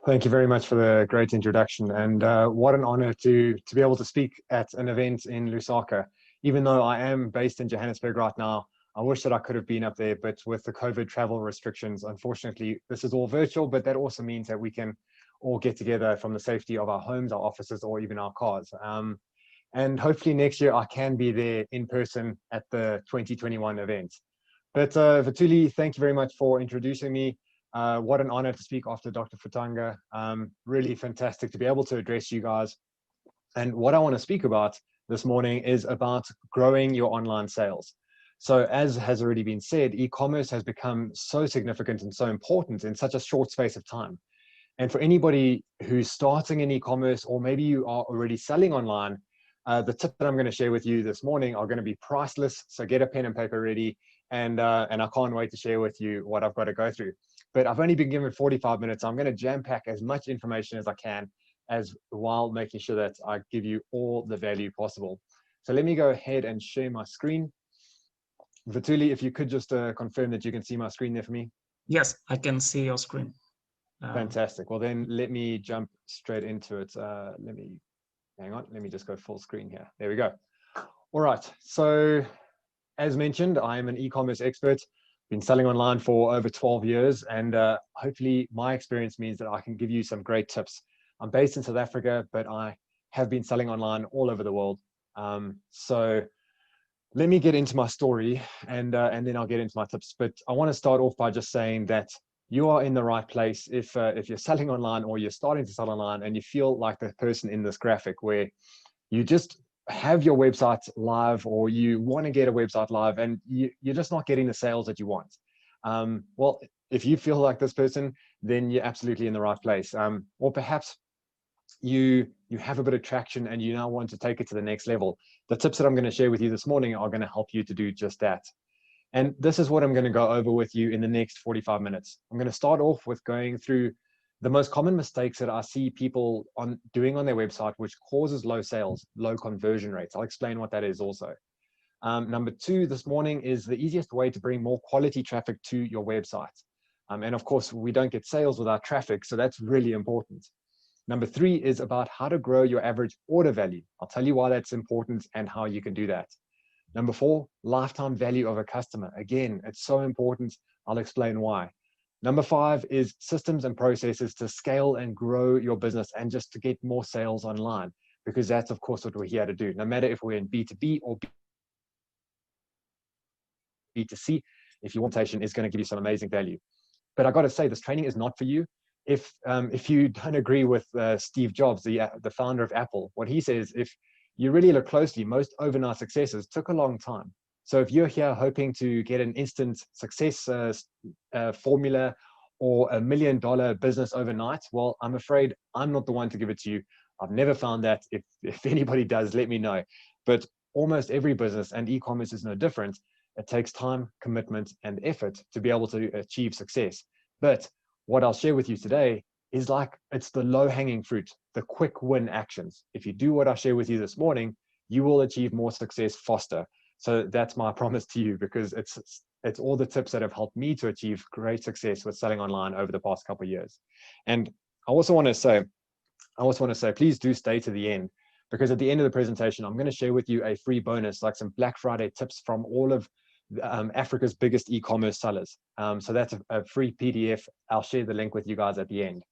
Thank you very much for the great introduction, and what an honor to be able to speak at an event in Lusaka. Even though I am based in Johannesburg right now, I wish that I could have been up there, but with the COVID travel restrictions, unfortunately, this is all virtual, but that also means that we can all get together from the safety of our homes, our offices, or even our cars. And hopefully next year I can be there in person at the 2021 event. But Vatuli, thank you very much for introducing me. What an honor to speak after Dr. Futanga. Really fantastic to be able to address you guys. And what I want to speak about this morning is about growing your online sales. So as has already been said, e-commerce has become so significant and so important in such a short space of time. And for anybody who's starting in e-commerce, or maybe you are already selling online, the tip that I'm going to share with you this morning are going to be priceless. So get a pen and paper ready, and I can't wait to share with you what I've got to go through. But I've only been given 45 minutes. So I'm going to jam pack as much information as I can, while making sure that I give you all the value possible. So let me go ahead and share my screen. Vatuli, if you could just confirm that you can see my screen there for me. Yes, I can see your screen. Fantastic. Well, then let me jump straight into it. Hang on, let me just go full screen here. There we go. All right. So as mentioned, I am an e-commerce expert. Been selling online for over 12 years, and hopefully my experience means that I can give you some great tips. I'm based in South Africa, but I have been selling online all over the world. So let me get into my story, and then I'll get into my tips. But I want to start off by just saying that you are in the right place if you're selling online, or you're starting to sell online, and you feel like the person in this graphic where you just have your website live, or you want to get a website live, and you're just not getting the sales that you want. Well, if you feel like this person, then you're absolutely in the right place. Or perhaps you have a bit of traction and you now want to take it to the next level. The tips that I'm going to share with you this morning are going to help you to do just that. And this is what I'm going to go over with you in the next 45 minutes. I'm going to start off with going through the most common mistakes that I see people doing on their website, which causes low sales, low conversion rates. I'll explain what that is also. Number two this morning is the easiest way to bring more quality traffic to your website. And of course, we don't get sales without traffic, so that's really important. Number three is about how to grow your average order value. I'll tell you why that's important and how you can do that. Number four, lifetime value of a customer. Again, it's so important. I'll explain why. Number five is systems and processes to scale and grow your business and just to get more sales online, because that's, of course, what we're here to do. No matter if we're in B2B or B2C, if your presentation is going to give you some amazing value. But I got to say, this training is not for you. If you don't agree with Steve Jobs, the founder of Apple, what he says, if you really look closely, most overnight successes took a long time. So if you're here hoping to get an instant success formula or $1 million business overnight, well, I'm afraid I'm not the one to give it to you. I've never found that. If anybody does, let me know. But almost every business, and e-commerce is no different, it takes time, commitment, and effort to be able to achieve success. But what I'll share with you today is it's the low-hanging fruit, the quick win actions. If you do what I share with you this morning, you will achieve more success faster. So that's my promise to you, because it's all the tips that have helped me to achieve great success with selling online over the past couple of years. And I also want to say, please do stay to the end, because at the end of the presentation, I'm going to share with you a free bonus, like some Black Friday tips from all of Africa's biggest e-commerce sellers. So that's a free PDF. I'll share the link with you guys at the end.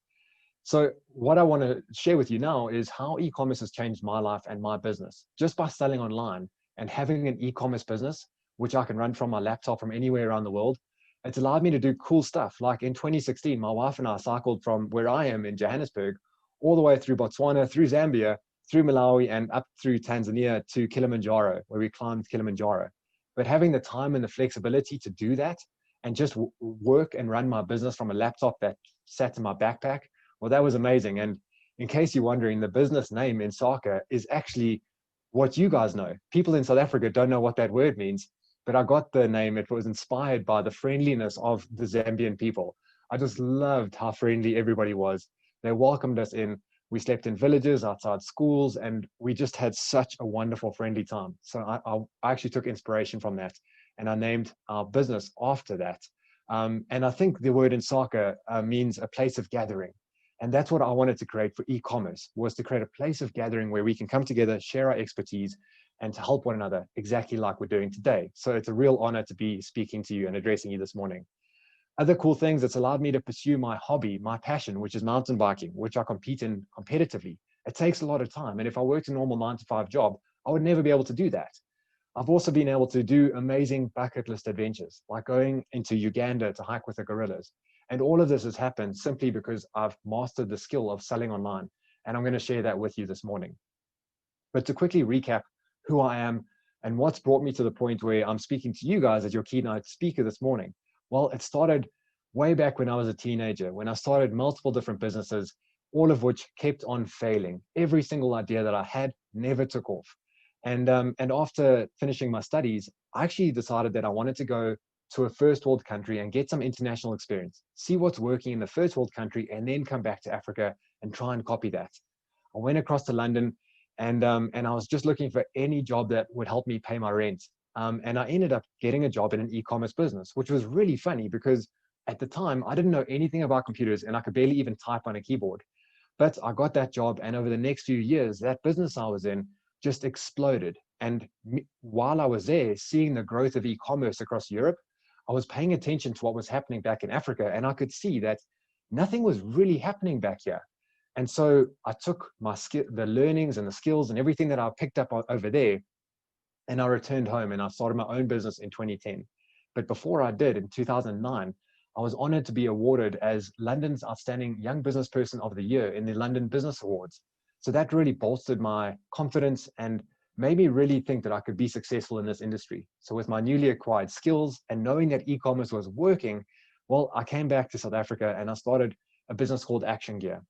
So what I want to share with you now is how e-commerce has changed my life and my business just by selling online and having an e-commerce business, which I can run from my laptop from anywhere around the world. It's allowed me to do cool stuff. Like in 2016, my wife and I cycled from where I am in Johannesburg all the way through Botswana, through Zambia, through Malawi, and up through Tanzania to Kilimanjaro, where we climbed Kilimanjaro. But having the time and the flexibility to do that and just work and run my business from a laptop that sat in my backpack, well, that was amazing. And in case you're wondering, the business name Insaka is actually what you guys know. People in South Africa don't know what that word means, but I got the name. It was inspired by the friendliness of the Zambian people. I just loved how friendly everybody was. They welcomed us in. We slept in villages, outside schools, and we just had such a wonderful, friendly time. So I actually took inspiration from that, and I named our business after that. And I think the word Insaka means a place of gathering. And that's what I wanted to create for e-commerce, was to create a place of gathering where we can come together, share our expertise, and to help one another, exactly like we're doing today. So it's a real honor to be speaking to you and addressing you this morning. Other cool things, it's allowed me to pursue my hobby, my passion, which is mountain biking, which I compete in competitively. It takes a lot of time. And if I worked a normal 9-to-5 job, I would never be able to do that. I've also been able to do amazing bucket list adventures, like going into Uganda to hike with the gorillas. And all of this has happened simply because I've mastered the skill of selling online. And I'm going to share that with you this morning. But to quickly recap who I am and what's brought me to the point where I'm speaking to you guys as your keynote speaker this morning. Well, it started way back when I was a teenager, when I started multiple different businesses, all of which kept on failing. Every single idea that I had never took off. And after finishing my studies, I actually decided that I wanted to go to a first world country and get some international experience, see what's working in the first world country, and then come back to Africa and try and copy that. I went across to London, and I was just looking for any job that would help me pay my rent. And I ended up getting a job in an e-commerce business, which was really funny because at the time I didn't know anything about computers and I could barely even type on a keyboard. But I got that job, and over the next few years, that business I was in just exploded. And while I was there, seeing the growth of e-commerce across Europe, I was paying attention to what was happening back in Africa, and I could see that nothing was really happening back here. And so I took the learnings and the skills and everything that I picked up over there, and I returned home and I started my own business in 2010. But before I did, in 2009, I was honored to be awarded as London's Outstanding Young Business Person of the Year in the London Business Awards. So that really bolstered my confidence and made me really think that I could be successful in this industry. So with my newly acquired skills and knowing that e-commerce was working, well, I came back to South Africa and I started a business called Action Gear,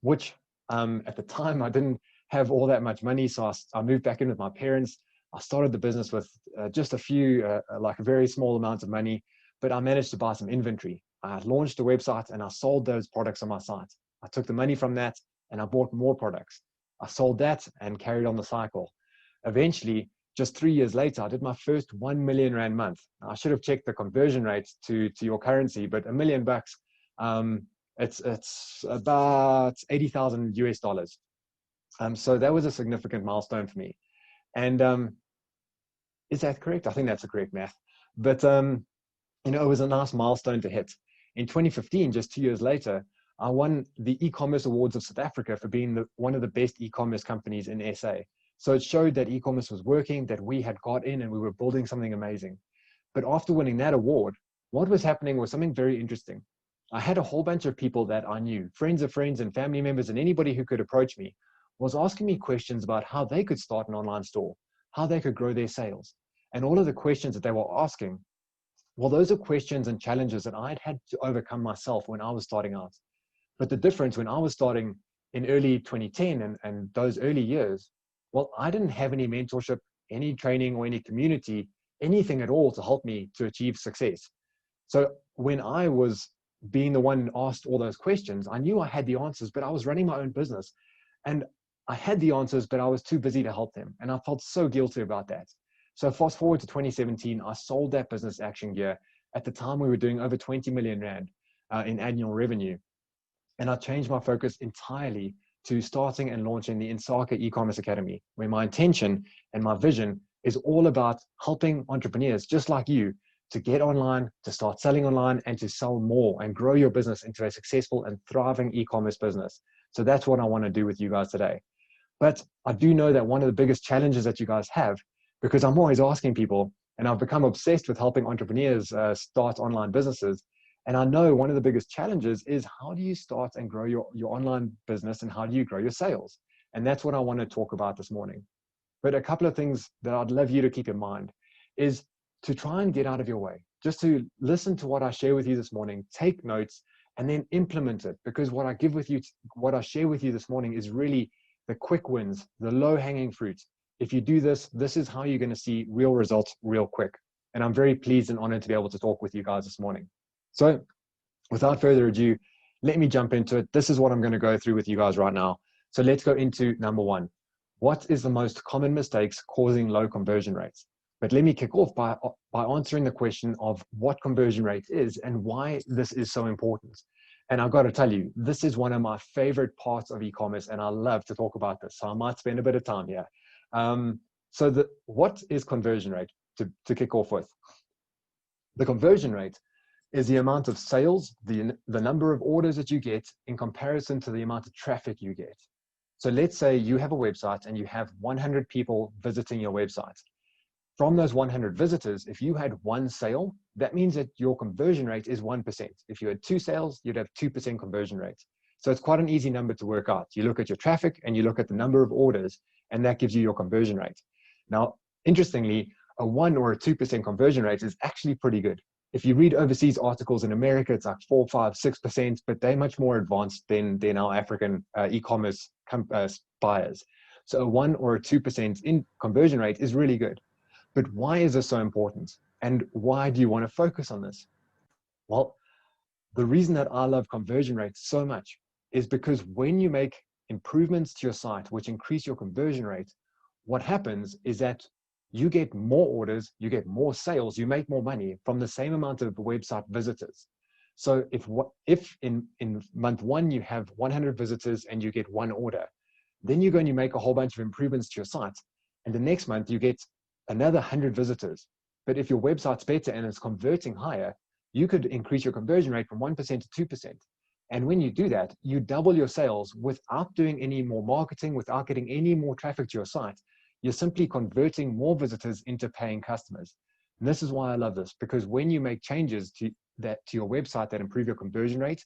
which at the time I didn't have all that much money. So I moved back in with my parents. I started the business with just a few, like very small amounts of money, but I managed to buy some inventory. I launched a website and I sold those products on my site. I took the money from that and I bought more products. I sold that and carried on the cycle. Eventually, just 3 years later, I did my first 1 million rand month. I should have checked the conversion rate to your currency, but $1 million bucks, it's about 80,000 US dollars. So that was a significant milestone for me. And is that correct? I think that's the correct math. But you know, it was a nice milestone to hit. In 2015, just 2 years later, I won the e-commerce awards of South Africa for being one of the best e-commerce companies in SA. So it showed that e-commerce was working, that we had got in and we were building something amazing. But after winning that award, what was happening was something very interesting. I had a whole bunch of people that I knew, friends of friends and family members and anybody who could approach me, was asking me questions about how they could start an online store, how they could grow their sales. And all of the questions that they were asking, well, those are questions and challenges that I'd had to overcome myself when I was starting out. But the difference when I was starting in early 2010 and those early years, well, I didn't have any mentorship, any training or any community, anything at all to help me to achieve success. So when I was being the one asked all those questions, I knew I had the answers, but I was running my own business. And I had the answers, but I was too busy to help them. And I felt so guilty about that. So fast forward to 2017, I sold that business, Action Gear. At the time, we were doing over 20 million Rand in annual revenue. And I changed my focus entirely to starting and launching the Insaka e-commerce academy, where my intention and my vision is all about helping entrepreneurs just like you to get online, to start selling online, and to sell more and grow your business into a successful and thriving e-commerce business. So that's what I want to do with you guys today. But I do know that one of the biggest challenges that you guys have, because I'm always asking people, and I've become obsessed with helping entrepreneurs start online businesses. And I know one of the biggest challenges is how do you start and grow your online business, and how do you grow your sales? And that's what I want to talk about this morning. But a couple of things that I'd love you to keep in mind is to try and get out of your way, just to listen to what I share with you this morning, take notes, and then implement it. Because what I share with you this morning is really the quick wins, the low-hanging fruit. If you do this, this is how you're going to see real results real quick. And I'm very pleased and honored to be able to talk with you guys this morning. So without further ado, let me jump into it. This is what I'm going to go through with you guys right now. So let's go into number one. What is the most common mistakes causing low conversion rates? But let me kick off by answering the question of what conversion rate is and why this is so important. And I've got to tell you, this is one of my favorite parts of e-commerce, and I love to talk about this. So I might spend a bit of time here. What is conversion rate to kick off with? The conversion rate is the amount of sales, the number of orders that you get in comparison to the amount of traffic you get. So let's say you have a website and you have 100 people visiting your website. From those 100 visitors, if you had one sale, that means that your conversion rate is 1%. If you had 2 sales, you'd have 2% conversion rate. So it's quite an easy number to work out. You look at your traffic and you look at the number of orders, and that gives you your conversion rate. Now, interestingly, a 1 or a 2% conversion rate is actually pretty good. If you read overseas articles in America, it's like 4, 5, 6%, but they're much more advanced than our African e-commerce buyers. So a 1 or a 2% in conversion rate is really good. But why is this so important? And why do you want to focus on this? Well, the reason that I love conversion rates so much is because when you make improvements to your site, which increase your conversion rate, what happens is that you get more orders, you get more sales, you make more money from the same amount of website visitors. So if in month 1 you have 100 visitors and you get 1 order, then you're going to make a whole bunch of improvements to your site. And the next month you get another 100 visitors. But if your website's better and it's converting higher, you could increase your conversion rate from 1% to 2%. And when you do that, you double your sales without doing any more marketing, without getting any more traffic to your site. You're simply converting more visitors into paying customers. And this is why I love this, because when you make changes to your website that improve your conversion rate,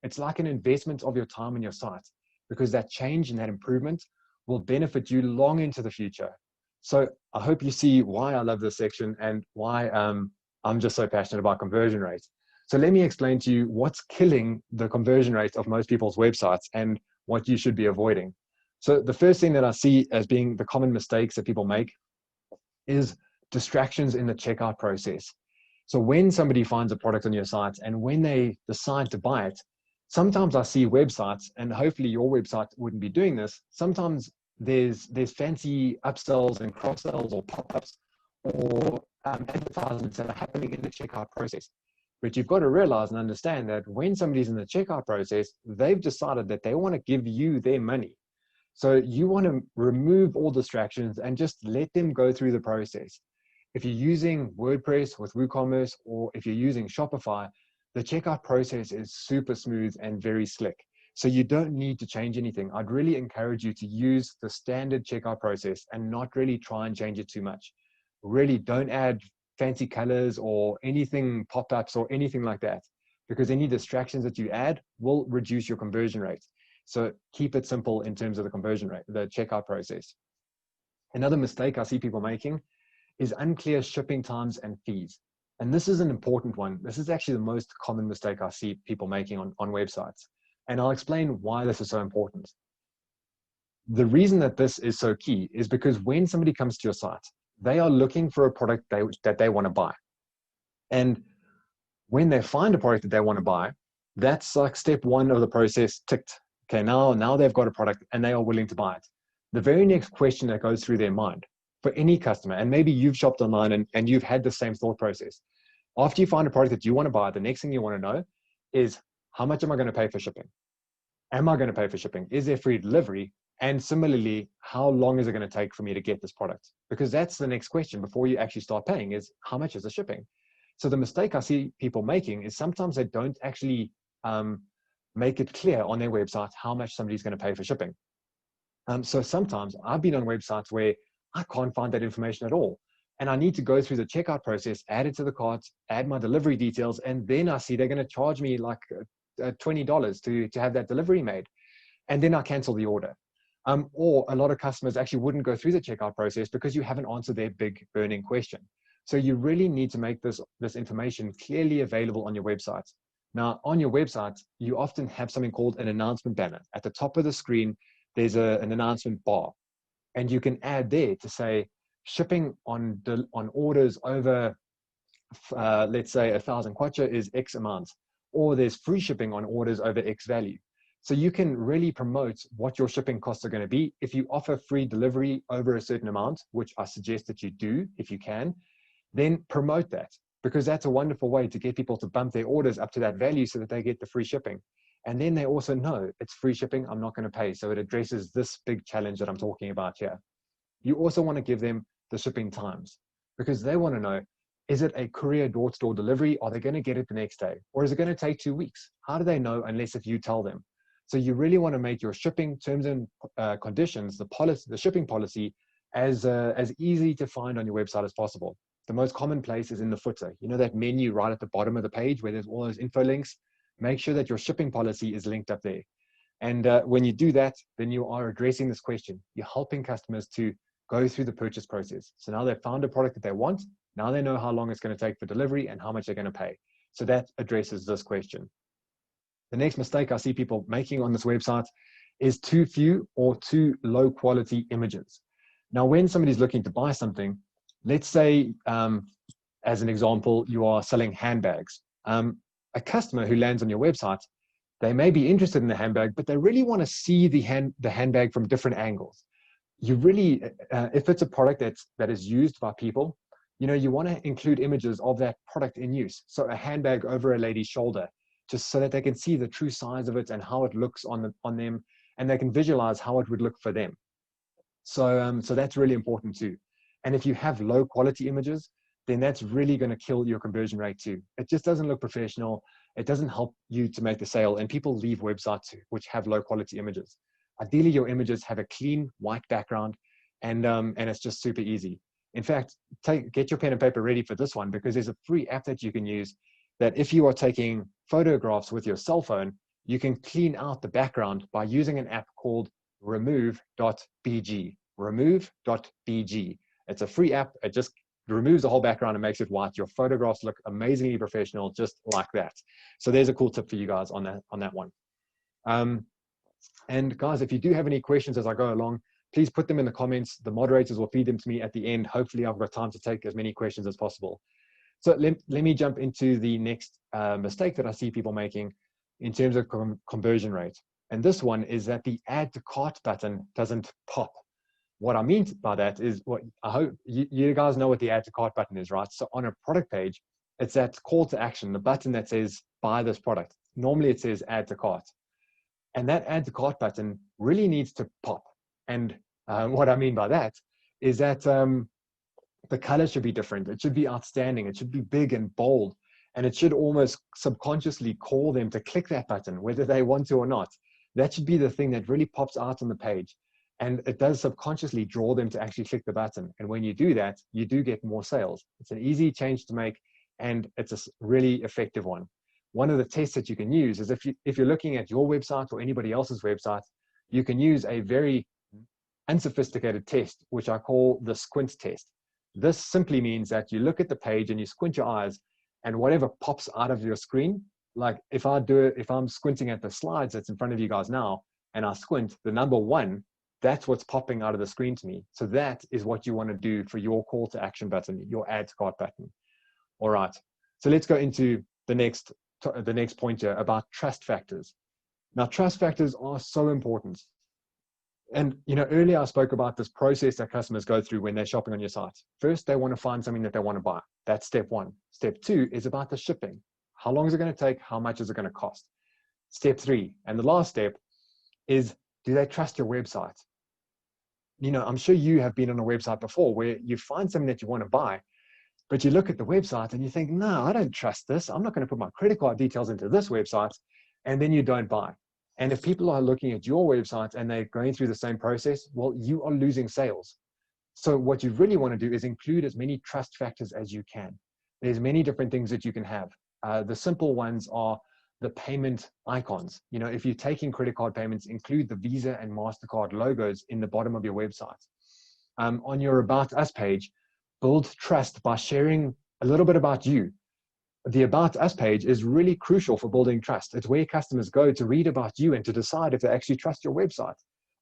it's like an investment of your time in your site, because that change and that improvement will benefit you long into the future. So I hope you see why I love this section and why I'm just so passionate about conversion rates. So let me explain to you what's killing the conversion rate of most people's websites and what you should be avoiding. So the first thing that I see as being the common mistakes that people make is distractions in the checkout process. So when somebody finds a product on your site and when they decide to buy it, sometimes I see websites, and hopefully your website wouldn't be doing this, sometimes there's fancy upsells and cross-sells or pop-ups or advertisements that are happening in the checkout process. But you've got to realize and understand that when somebody's in the checkout process, they've decided that they want to give you their money. So you want to remove all distractions and just let them go through the process. If you're using WordPress with WooCommerce, or if you're using Shopify, the checkout process is super smooth and very slick. So you don't need to change anything. I'd really encourage you to use the standard checkout process and not really try and change it too much. Really don't add fancy colors or anything, pop-ups or anything like that, because any distractions that you add will reduce your conversion rate. So keep it simple in terms of the conversion rate, the checkout process. Another mistake I see people making is unclear shipping times and fees. And this is an important one. This is actually the most common mistake I see people making on websites. And I'll explain why this is so important. The reason that this is so key is because when somebody comes to your site, they are looking for a product that they want to buy. And when they find a product that they want to buy, that's like step 1 of the process ticked. Okay, now they've got a product and they are willing to buy it. The very next question that goes through their mind for any customer, and maybe you've shopped online and you've had the same thought process. After you find a product that you want to buy, the next thing you want to know is, how much am I going to pay for shipping? Am I going to pay for shipping? Is there free delivery? And similarly, how long is it going to take for me to get this product? Because that's the next question before you actually start paying is, how much is the shipping? So the mistake I see people making is sometimes they don't actually make it clear on their website how much somebody's going to pay for shipping. So sometimes I've been on websites where I can't find that information at all. And I need to go through the checkout process, add it to the cart, add my delivery details, and then I see they're going to charge me like $20 to have that delivery made. And then I cancel the order. Or a lot of customers actually wouldn't go through the checkout process because you haven't answered their big burning question. So you really need to make this information clearly available on your website. Now, on your website, you often have something called an announcement banner. At the top of the screen, there's an announcement bar. And you can add there to say, shipping on orders over, let's say 1,000 kwacha is X amount, or there's free shipping on orders over X value. So you can really promote what your shipping costs are going to be. If you offer free delivery over a certain amount, which I suggest that you do if you can, then promote that, because that's a wonderful way to get people to bump their orders up to that value so that they get the free shipping. And then they also know it's free shipping, I'm not going to pay. So it addresses this big challenge that I'm talking about here. You also want to give them the shipping times, because they want to know, is it a courier door-to-door delivery? Are they going to get it the next day? Or is it going to take 2 weeks? How do they know unless if you tell them? So you really want to make your shipping terms and conditions, the shipping policy, as easy to find on your website as possible. The most common place is in the footer. You know that menu right at the bottom of the page where there's all those info links? Make sure that your shipping policy is linked up there. And when you do that, then you are addressing this question. You're helping customers to go through the purchase process. So now they've found a product that they want. Now they know how long it's going to take for delivery and how much they're going to pay. So that addresses this question. The next mistake I see people making on this website is too few or too low quality images. Now, when somebody's looking to buy something, let's say, as an example, you are selling handbags. A customer who lands on your website, they may be interested in the handbag, but they really want to see the handbag from different angles. You really, if it's a product that is used by people, you know, you want to include images of that product in use. So a handbag over a lady's shoulder, just so that they can see the true size of it and how it looks on them, and they can visualize how it would look for them. So that's really important too. And if you have low quality images, then that's really going to kill your conversion rate too. It just doesn't look professional. It doesn't help you to make the sale, and people leave websites which have low quality images. Ideally, your images have a clean white background, and it's just super easy. In fact, get your pen and paper ready for this one, because there's a free app that you can use that if you are taking photographs with your cell phone, you can clean out the background by using an app called remove.bg. Remove.bg. It's a free app. It just removes the whole background and makes it white. Your photographs look amazingly professional, just like that. So there's a cool tip for you guys on that one. And guys, if you do have any questions as I go along, please put them in the comments. The moderators will feed them to me at the end. Hopefully I've got time to take as many questions as possible. So let me jump into the next mistake that I see people making in terms of conversion rate. And this one is that the add to cart button doesn't pop. What I mean by that is, what I hope you guys know what the add to cart button is, right? So on a product page, it's that call to action, the button that says buy this product. Normally it says add to cart. And that add to cart button really needs to pop. And what I mean by that is that the color should be different. It should be outstanding. It should be big and bold. And it should almost subconsciously call them to click that button, whether they want to or not. That should be the thing that really pops out on the page. And it does subconsciously draw them to actually click the button. And when you do that, you do get more sales. It's an easy change to make, and it's a really effective one. One of the tests that you can use is if you're looking at your website or anybody else's website, you can use a very unsophisticated test, which I call the squint test. This simply means that you look at the page and you squint your eyes, and whatever pops out of your screen, like if I'm squinting at the slides that's in front of you guys now, and I squint, the number 1, that's what's popping out of the screen to me. So that is what you want to do for your call to action button, your add to cart button. All right. So let's go into the next point here about trust factors. Now, trust factors are so important. And earlier I spoke about this process that customers go through when they're shopping on your site. First, they want to find something that they want to buy. That's step 1. Step 2 is about the shipping. How long is it going to take? How much is it going to cost? Step 3, and the last step, is do they trust your website? I'm sure you have been on a website before where you find something that you want to buy, but you look at the website and you think, no, I don't trust this. I'm not going to put my credit card details into this website. And then you don't buy. And if people are looking at your website and they're going through the same process, well, you are losing sales. So what you really want to do is include as many trust factors as you can. There's many different things that you can have. The simple ones are the payment icons. If you're taking credit card payments, include the Visa and MasterCard logos in the bottom of your website. On your About Us page, build trust by sharing a little bit about you. The About Us page is really crucial for building trust. It's where customers go to read about you and to decide if they actually trust your website.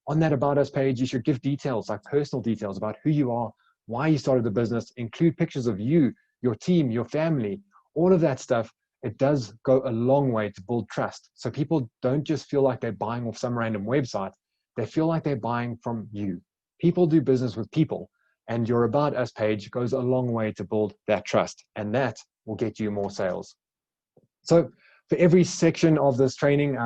On that About Us page, you should give details, like personal details about who you are, why you started the business, include pictures of you, your team, your family, all of that stuff. It does go a long way to build trust. So people don't just feel like they're buying off some random website. They feel like they're buying from you. People do business with people, and your About Us page goes a long way to build that trust, and that will get you more sales. So for every section of this training,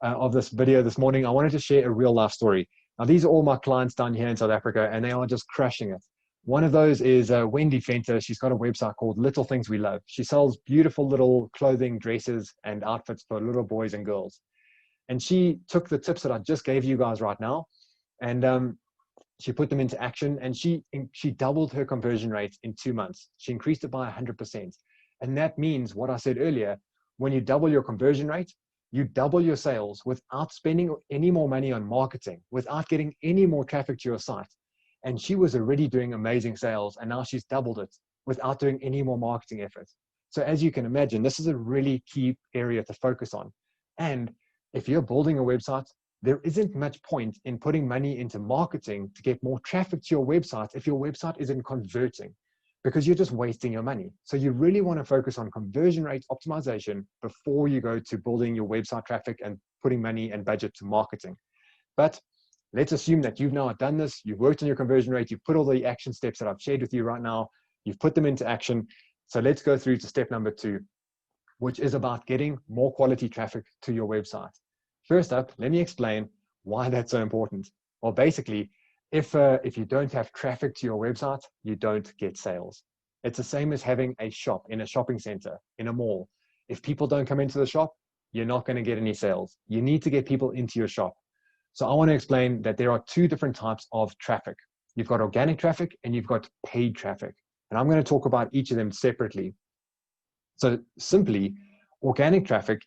of this video this morning, I wanted to share a real life story. Now, these are all my clients down here in South Africa, and they are just crushing it. One of those is Wendy Fenter. She's got a website called Little Things We Love. She sells beautiful little clothing, dresses, and outfits for little boys and girls. And she took the tips that I just gave you guys right now, and she put them into action, and she doubled her conversion rate in 2 months. She increased it by 100%. And that means what I said earlier, when you double your conversion rate, you double your sales without spending any more money on marketing, without getting any more traffic to your site. And she was already doing amazing sales, and now she's doubled it without doing any more marketing effort. So as you can imagine, this is a really key area to focus on. And if you're building a website, there isn't much point in putting money into marketing to get more traffic to your website if your website isn't converting, because you're just wasting your money. So you really want to focus on conversion rate optimization before you go to building your website traffic and putting money and budget to marketing. But let's assume that you've now done this, you've worked on your conversion rate, you've put all the action steps that I've shared with you right now, you've put them into action. So let's go through to step number 2, which is about getting more quality traffic to your website. First up, let me explain why that's so important. Well, basically, if you don't have traffic to your website, you don't get sales. It's the same as having a shop in a shopping center, in a mall. If people don't come into the shop, you're not going to get any sales. You need to get people into your shop. So I want to explain that there are 2 different types of traffic. You've got organic traffic and you've got paid traffic. And I'm going to talk about each of them separately. So simply, organic traffic,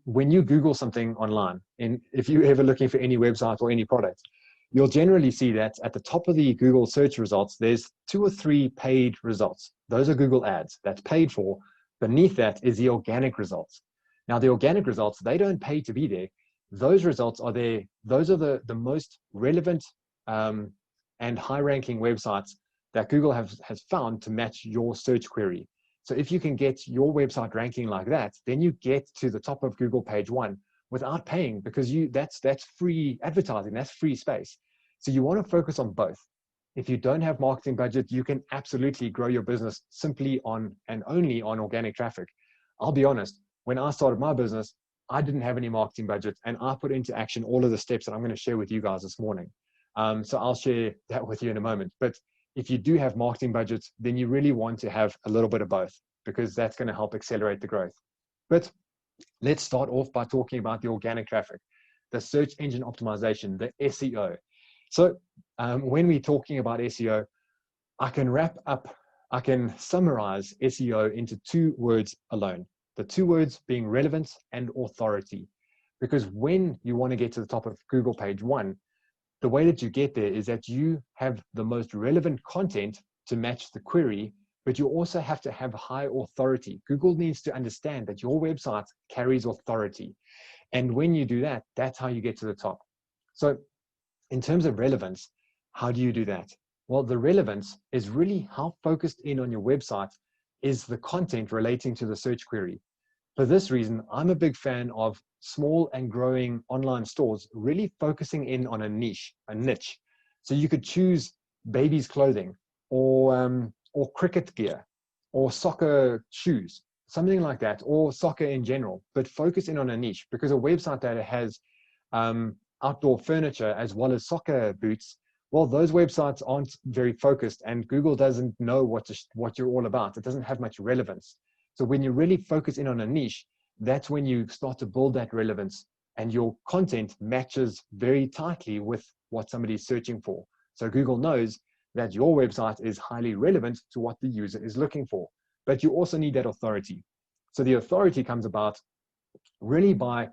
when you Google something online, and if you're ever looking for any website or any product, you'll generally see that at the top of the Google search results, there's 2 or 3 paid results. Those are Google ads. That's paid for. Beneath that is the organic results. Now, the organic results, they don't pay to be there. Those results are there. Those are the most relevant and high-ranking websites that Google has found to match your search query. So if you can get your website ranking like that, then you get to the top of Google page 1 without paying, because that's free advertising, that's free space. So you want to focus on both. If you don't have marketing budget, you can absolutely grow your business simply on and only on organic traffic. I'll be honest, when I started my business, I didn't have any marketing budget, and I put into action all of the steps that I'm going to share with you guys this morning. So I'll share that with you in a moment. But if you do have marketing budgets, then you really want to have a little bit of both, because that's going to help accelerate the growth. But let's start off by talking about the organic traffic, the search engine optimization, the SEO. So when we're talking about SEO, I can summarize SEO into 2 words alone. The 2 words being relevance and authority. Because when you want to get to the top of Google page 1, the way that you get there is that you have the most relevant content to match the query, but you also have to have high authority. Google needs to understand that your website carries authority. And when you do that, that's how you get to the top. So in terms of relevance, how do you do that? Well, the relevance is really how focused in on your website is the content relating to the search query. For this reason, I'm a big fan of small and growing online stores really focusing in on a niche. So you could choose babies' clothing or cricket gear or soccer shoes, something like that, or soccer in general, but focus in on a niche, because a website that has outdoor furniture as well as soccer boots, well, those websites aren't very focused, and Google doesn't know what you're all about. It doesn't have much relevance. So when you really focus in on a niche, that's when you start to build that relevance, and your content matches very tightly with what somebody's searching for. So Google knows that your website is highly relevant to what the user is looking for. But you also need that authority. So the authority comes about really by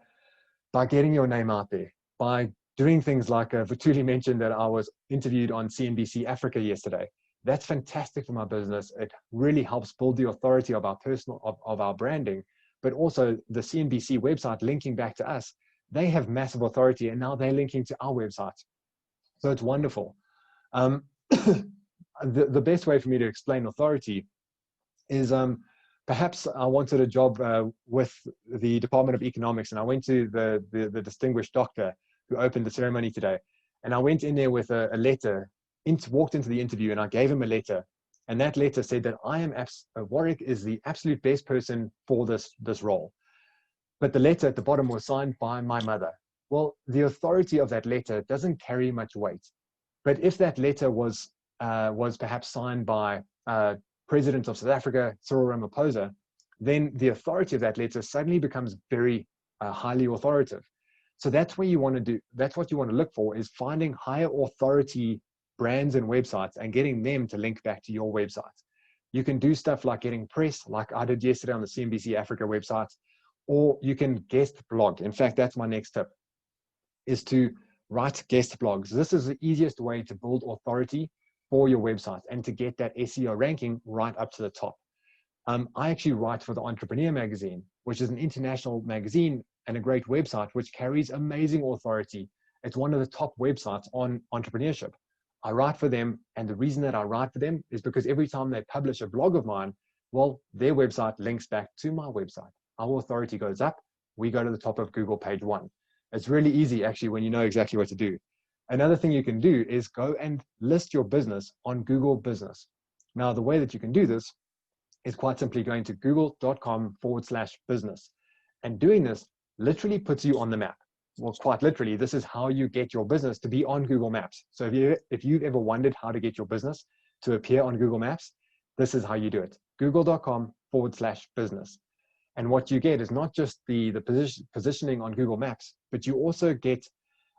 getting your name out there, by doing things like Vituli mentioned that I was interviewed on CNBC Africa yesterday. That's fantastic for my business. It really helps build the authority of of our branding, but also the CNBC website linking back to us. They have massive authority, and now they're linking to our website. So it's wonderful. The best way for me to explain authority is perhaps I wanted a job with the Department of Economics, and I went to the distinguished doctor who opened the ceremony today. And I went in there with a letter, walked into the interview, and I gave him a letter. And that letter said that Warrick is the absolute best person for this role. But the letter at the bottom was signed by my mother. Well, the authority of that letter doesn't carry much weight. But if that letter was perhaps signed by President of South Africa, Cyril Ramaphosa, then the authority of that letter suddenly becomes very highly authoritative. So that's what you want to look for, is finding higher authority brands and websites and getting them to link back to your website. You can do stuff like getting press, like I did yesterday on the CNBC Africa website, or you can guest blog. In fact, that's my next tip, is to write guest blogs. This is the easiest way to build authority for your website and to get that SEO ranking right up to the top. I actually write for the Entrepreneur magazine, which is an international magazine and a great website which carries amazing authority. It's one of the top websites on entrepreneurship. I write for them, and the reason that I write for them is because every time they publish a blog of mine, well, their website links back to my website. Our authority goes up. We go to the top of Google page 1. It's really easy, actually, when you know exactly what to do. Another thing you can do is go and list your business on Google Business. Now, the way that you can do this is quite simply going to google.com/business. And doing this literally puts you on the map. Well, quite literally, this is how you get your business to be on Google Maps. So if you've ever wondered how to get your business to appear on Google Maps, this is how you do it. google.com/business. And what you get is not just the positioning on Google Maps, but you also get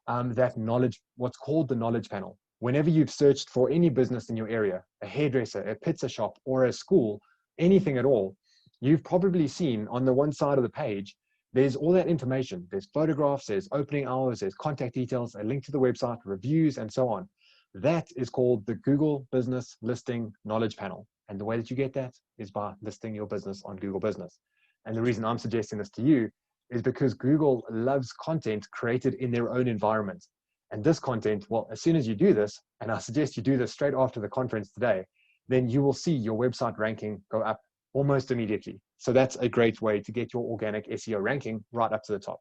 that knowledge, what's called the knowledge panel. Whenever you've searched for any business in your area, a hairdresser, a pizza shop, or a school, anything at all, you've probably seen on the one side of the page, there's all that information. There's photographs, there's opening hours, there's contact details, a link to the website, reviews, and so on. That is called the Google Business Listing Knowledge Panel. And the way that you get that is by listing your business on Google Business. And the reason I'm suggesting this to you is because Google loves content created in their own environment. And this content, well, as soon as you do this, and I suggest you do this straight after the conference today, then you will see your website ranking go up almost immediately. So that's a great way to get your organic SEO ranking right up to the top.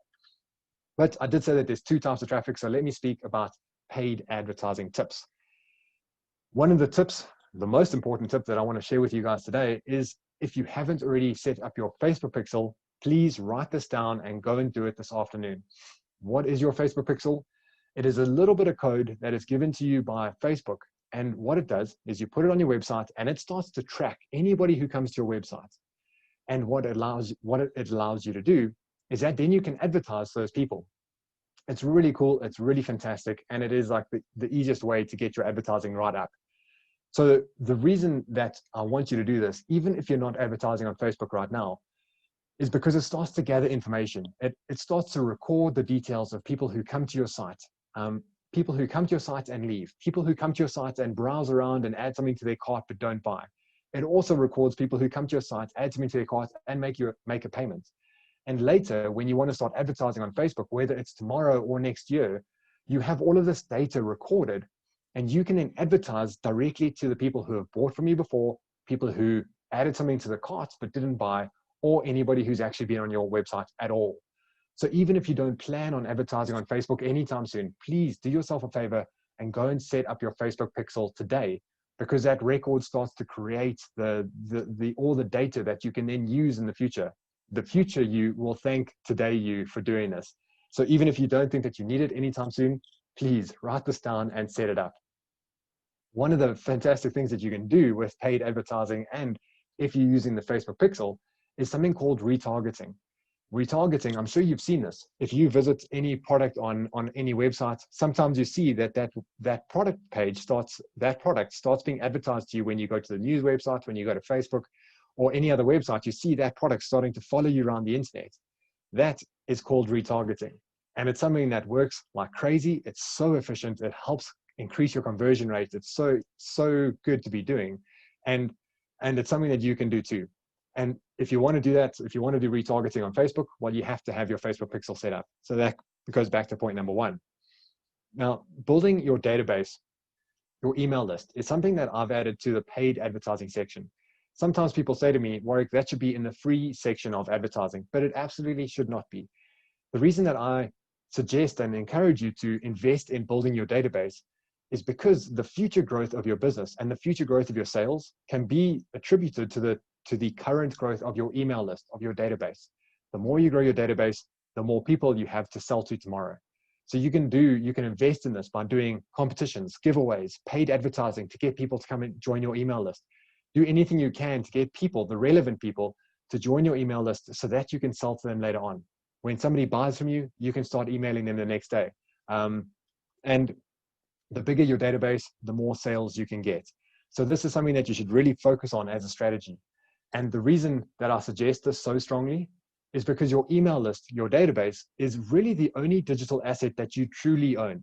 But I did say that there's 2 types of traffic, so let me speak about paid advertising tips. One of the tips, the most important tip that I want to share with you guys today is, if you haven't already set up your Facebook pixel, please write this down and go and do it this afternoon. What is your Facebook pixel? It is a little bit of code that is given to you by Facebook. And what it does is you put it on your website and it starts to track anybody who comes to your website. And what it allows you to do is that then you can advertise those people. It's really cool. It's really fantastic. And it is like the easiest way to get your advertising right up. So the reason that I want you to do this, even if you're not advertising on Facebook right now, is because it starts to gather information. It starts to record the details of people who come to your site, people who come to your site and leave, people who come to your site and browse around and add something to their cart but don't buy. It also records people who come to your site, add something to their cart, and make a payment. And later, when you want to start advertising on Facebook, whether it's tomorrow or next year, you have all of this data recorded, and you can then advertise directly to the people who have bought from you before, people who added something to the cart but didn't buy, or anybody who's actually been on your website at all. So even if you don't plan on advertising on Facebook anytime soon, please do yourself a favor and go and set up your Facebook pixel today, because that record starts to create all the data that you can then use in the future. The future you will thank today you for doing this. So even if you don't think that you need it anytime soon, please write this down and set it up. One of the fantastic things that you can do with paid advertising, and if you're using the Facebook pixel, is something called retargeting. Retargeting, I'm sure you've seen this. If you visit any product on any website, sometimes you see that product page starts being advertised to you when you go to the news website, when you go to Facebook, or any other website. You see that product starting to follow you around the internet. That is called retargeting. And it's something that works like crazy. It's so efficient. It helps increase your conversion rate. It's so good to be doing. And it's something that you can do too. And if you want to do that, if you want to do retargeting on Facebook, well, you have to have your Facebook pixel set up. So that goes back to point number 1. Now, building your database, your email list, is something that I've added to the paid advertising section. Sometimes people say to me, Warrick, that should be in the free section of advertising, but it absolutely should not be. The reason that I suggest and encourage you to invest in building your database is because the future growth of your business and the future growth of your sales can be attributed to the current growth of your email list, of your database. The more you grow your database, the more people you have to sell to tomorrow. So you can invest in this by doing competitions, giveaways, paid advertising to get people to come and join your email list. Do anything you can to get people, the relevant people, to join your email list so that you can sell to them later on. When somebody buys from you, you can start emailing them the next day. And the bigger your database, the more sales you can get. So this is something that you should really focus on as a strategy. And the reason that I suggest this so strongly is because your email list, your database, is really the only digital asset that you truly own.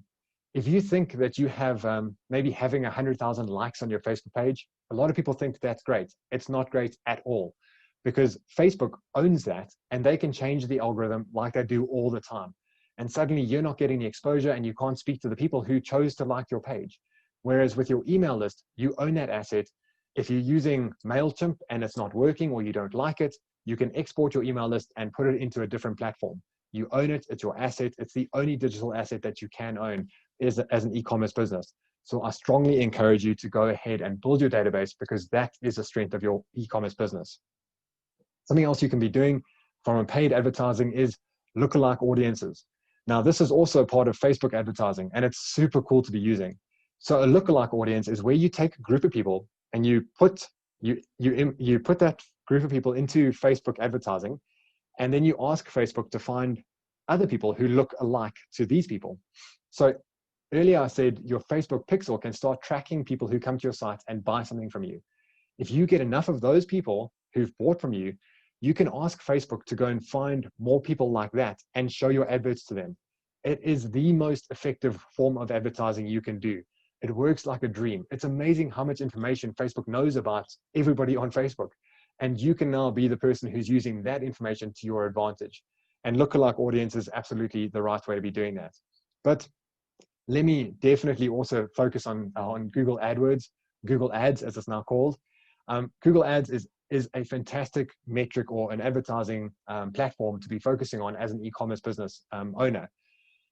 If you think that you have maybe having 100,000 likes on your Facebook page, a lot of people think that's great. It's not great at all, because Facebook owns that and they can change the algorithm like they do all the time. And suddenly you're not getting the exposure and you can't speak to the people who chose to like your page. Whereas with your email list, you own that asset. If you're using MailChimp and it's not working or you don't like it, you can export your email list and put it into a different platform. You own it, it's your asset. It's the only digital asset that you can own as an e-commerce business. So I strongly encourage you to go ahead and build your database, because that is the strength of your e-commerce business. Something else you can be doing from a paid advertising is lookalike audiences. Now, this is also part of Facebook advertising, and it's super cool to be using. So a lookalike audience is where you take a group of people and you put that group of people into Facebook advertising, and then you ask Facebook to find other people who look alike to these people. So earlier I said your Facebook pixel can start tracking people who come to your site and buy something from you. If you get enough of those people who've bought from you, you can ask Facebook to go and find more people like that and show your adverts to them. It is the most effective form of advertising you can do. It works like a dream. It's amazing how much information Facebook knows about everybody on Facebook. And you can now be the person who's using that information to your advantage. And lookalike audience is absolutely the right way to be doing that. But let me definitely also focus on Google AdWords, Google Ads as it's now called. Google Ads is a fantastic metric or an advertising platform to be focusing on as an e-commerce business owner.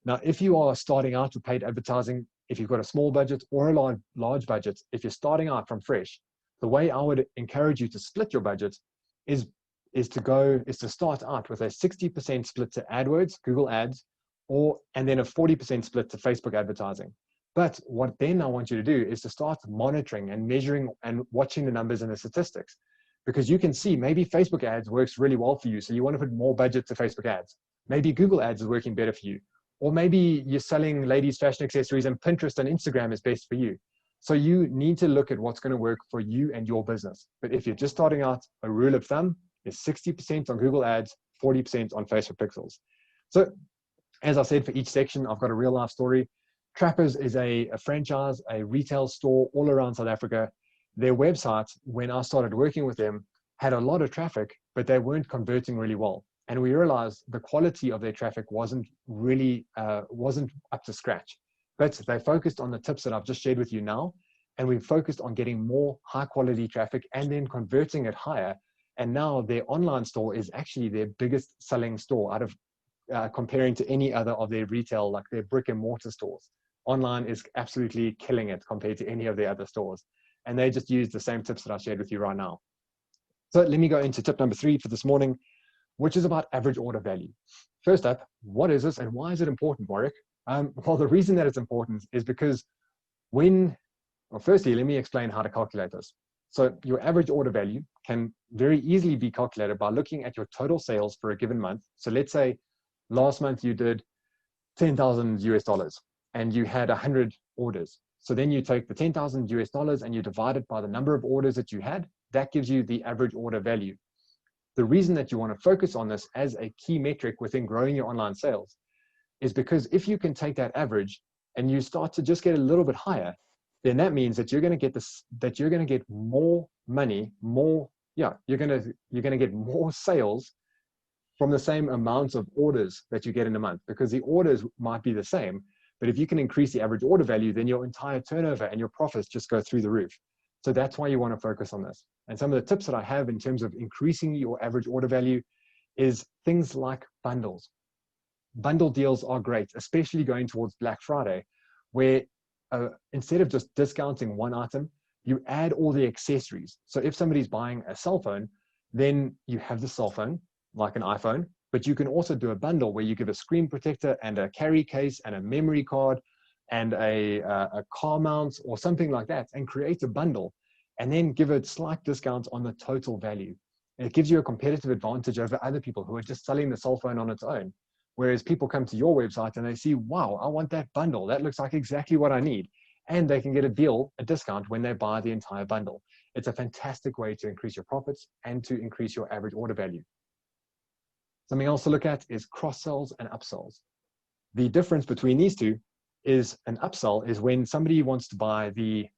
Now, if you are starting out with paid advertising, if you've got a small budget or a large budget, if you're starting out from fresh, the way I would encourage you to split your budget is to start out with a 60% split to AdWords, Google Ads, and then a 40% split to Facebook advertising. But what then I want you to do is to start monitoring and measuring and watching the numbers and the statistics, because you can see maybe Facebook ads works really well for you. So you want to put more budget to Facebook ads. Maybe Google ads is working better for you. Or maybe you're selling ladies fashion accessories and Pinterest and Instagram is best for you. So you need to look at what's going to work for you and your business. But if you're just starting out, a rule of thumb is 60% on Google ads, 40% on Facebook pixels. So as I said, for each section, I've got a real life story. Trappers is a franchise, a retail store all around South Africa. Their website, when I started working with them, had a lot of traffic, but they weren't converting really well. And we realized the quality of their traffic wasn't up to scratch. But they focused on the tips that I've just shared with you now. And we focused on getting more high quality traffic and then converting it higher. And now their online store is actually their biggest selling store out of comparing to any other of their retail, like their brick and mortar stores. Online is absolutely killing it compared to any of their other stores. And they just use the same tips that I shared with you right now. So let me go into tip number 3 for this morning, which is about average order value. First up, what is this and why is it important, Warrick? Well, the reason that it's important is because firstly, let me explain how to calculate this. So your average order value can very easily be calculated by looking at your total sales for a given month. So let's say last month you did $10,000 and you had 100 orders. So then you take the $10,000 and you divide it by the number of orders that you had. That gives you the average order value. The reason that you want to focus on this as a key metric within growing your online sales is because if you can take that average and you start to just get a little bit higher, then that means that you're going to get more money, you're going to get more sales from the same amounts of orders that you get in a month, because the orders might be the same. But if you can increase the average order value, then your entire turnover and your profits just go through the roof. So that's why you want to focus on this. And some of the tips that I have in terms of increasing your average order value is things like bundles. Bundle deals are great, especially going towards Black Friday, where instead of just discounting one item, you add all the accessories. So if somebody's buying a cell phone, then you have the cell phone, like an iPhone, But you can also do a bundle where you give a screen protector and a carry case and a memory card and a car mount or something like that, and create a bundle and then give it slight discounts on the total value. It gives you a competitive advantage over other people who are just selling the cell phone on its own. Whereas people come to your website and they see, wow, I want that bundle. That looks like exactly what I need. And they can get a discount when they buy the entire bundle. It's a fantastic way to increase your profits and to increase your average order value. Something else to look at is cross-sells and upsells. The difference between these two is an upsell is when somebody wants to buy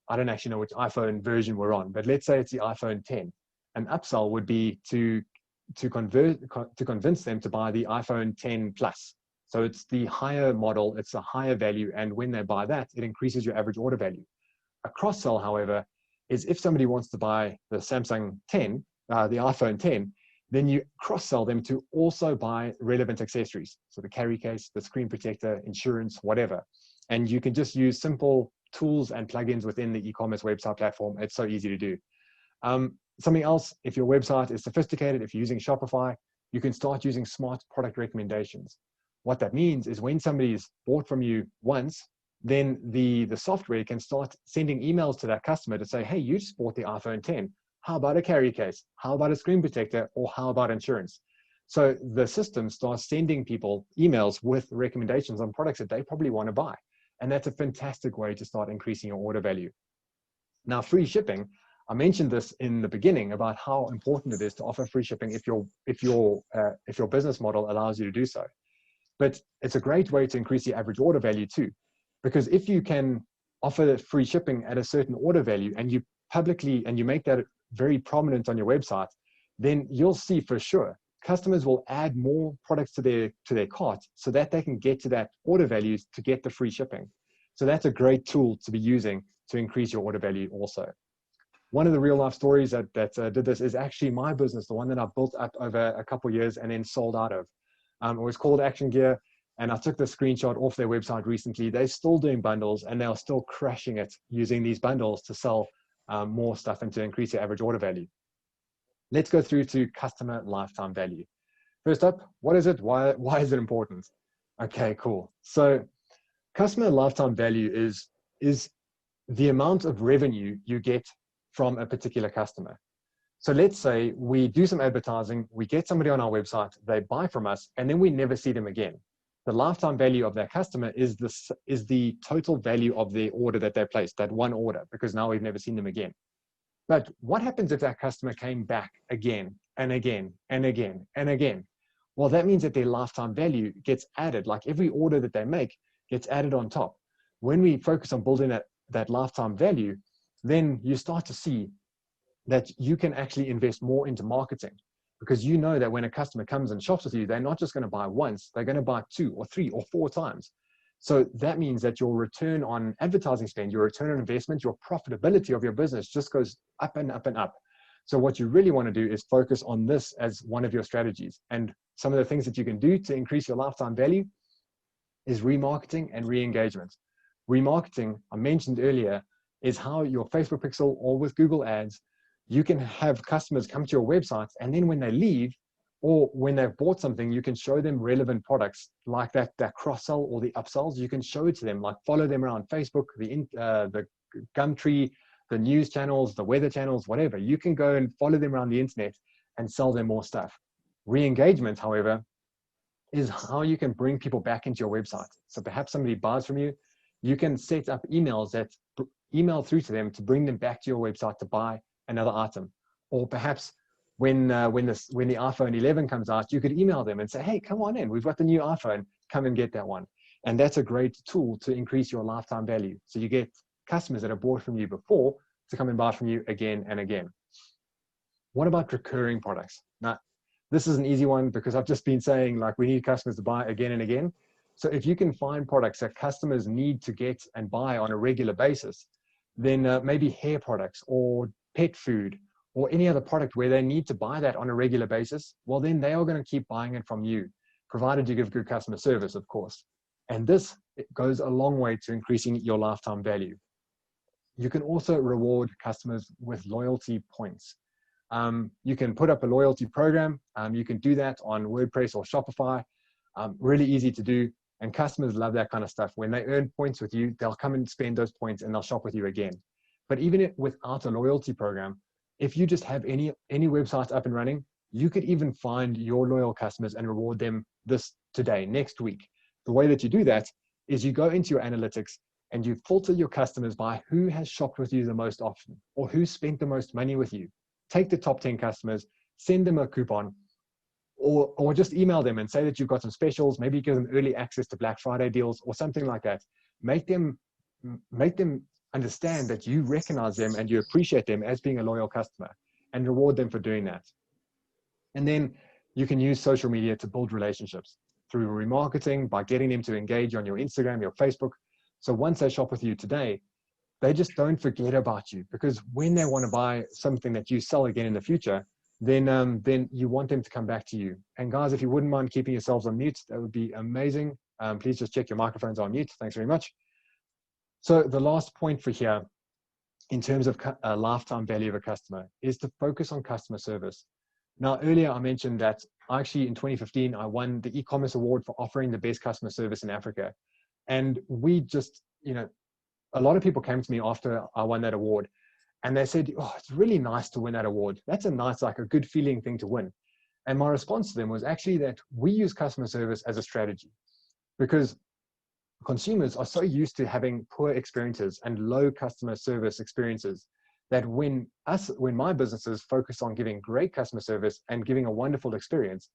I don't actually know which iPhone version we're on, but let's say it's the iPhone 10. An upsell would be to convince them to buy the iPhone 10 Plus. So it's the higher model, it's a higher value, and when they buy that, it increases your average order value. A cross-sell, however, is if somebody wants to buy the Samsung 10, the iPhone 10, then you cross-sell them to also buy relevant accessories. So the carry case, the screen protector, insurance, whatever. And you can just use simple tools and plugins within the e-commerce website platform. It's so easy to do. Something else, if your website is sophisticated, if you're using Shopify, you can start using smart product recommendations. What that means is when somebody's bought from you once, then the software can start sending emails to that customer to say, hey, you just bought the iPhone 10. How about a carry case? How about a screen protector? Or how about insurance? So the system starts sending people emails with recommendations on products that they probably want to buy. And that's a fantastic way to start increasing your order value. Now, free shipping, I mentioned this in the beginning about how important it is to offer free shipping if your business model allows you to do so. But it's a great way to increase the average order value too, because if you can offer free shipping at a certain order value and you make that very prominent on your website, then you'll see for sure customers will add more products to their cart so that they can get to that order values to get the free shipping. So that's a great tool to be using to increase your order value also. One of the real life stories that did this is actually my business, the one that I built up over a couple of years and then sold out of. It was called Action Gear, and I took the screenshot off their website recently. They're still doing bundles and they're still crushing it using these bundles to sell more stuff and to increase your average order value. Let's go through to customer lifetime value. First up, what is it? Why is it important? Okay, cool. So customer lifetime value is the amount of revenue you get from a particular customer. So let's say we do some advertising, we get somebody on our website, they buy from us, and then we never see them again. The lifetime value of that customer is the total value of the order that they placed, that one order, because now we've never seen them again. But what happens if that customer came back again and again and again and again? Well, that means that their lifetime value gets added, like every order that they make gets added on top. When we focus on building that lifetime value, then you start to see that you can actually invest more into marketing, because you know that when a customer comes and shops with you, they're not just going to buy once, they're going to buy 2 or 3 or 4 times. So that means that your return on advertising spend, your return on investment, your profitability of your business just goes up and up and up. So what you really want to do is focus on this as one of your strategies. And some of the things that you can do to increase your lifetime value is remarketing and re-engagement. Remarketing, I mentioned earlier, is how your Facebook pixel or with Google Ads, you can have customers come to your website, and then when they leave or when they've bought something, you can show them relevant products like that cross-sell or the upsells. You can show it to them, like follow them around Facebook, the Gumtree, the news channels, the weather channels, whatever. You can go and follow them around the internet and sell them more stuff. Re-engagement, however, is how you can bring people back into your website. So perhaps somebody buys from you, you can set up emails that email through to them to bring them back to your website to buy another item. Or perhaps when the iPhone 11 comes out, you could email them and say, hey, come on in, we've got the new iPhone, come and get that one. And that's a great tool to increase your lifetime value. So you get customers that have bought from you before to come and buy from you again and again. What about recurring products? Now, this is an easy one because I've just been saying, like, we need customers to buy again and again. So if you can find products that customers need to get and buy on a regular basis, then maybe hair products or pet food or any other product where they need to buy that on a regular basis, well, then they are going to keep buying it from you, provided you give good customer service, of course. And this goes a long way to increasing your lifetime value. You can also reward customers with loyalty points. You can put up a loyalty program. You can do that on WordPress or Shopify. Really easy to do. And customers love that kind of stuff. When they earn points with you, they'll come and spend those points and they'll shop with you again. But even without a loyalty program, if you just have any websites up and running, you could even find your loyal customers and reward them today, next week. The way that you do that is you go into your analytics and you filter your customers by who has shopped with you the most often or who spent the most money with you. Take the top 10 customers, send them a coupon, or just email them and say that you've got some specials, maybe give them early access to Black Friday deals or something like that. Make them understand that you recognize them and you appreciate them as being a loyal customer and reward them for doing that. And then you can use social media to build relationships through remarketing, by getting them to engage on your Instagram, your Facebook. So once they shop with you today, they just don't forget about you, because when they want to buy something that you sell again in the future, then you want them to come back to you. And guys, if you wouldn't mind keeping yourselves on mute, that would be amazing. Please just check your microphones are on mute. Thanks very much. So the last point for here, in terms of lifetime value of a customer, is to focus on customer service. Now, earlier I mentioned that actually in 2015, I won the eCommerce award for offering the best customer service in Africa. And we just, a lot of people came to me after I won that award. And they said, oh, it's really nice to win that award. That's a nice, like a good feeling thing to win. And my response to them was actually that we use customer service as a strategy, because consumers are so used to having poor experiences and low customer service experiences that when my businesses focus on giving great customer service and giving a wonderful experience,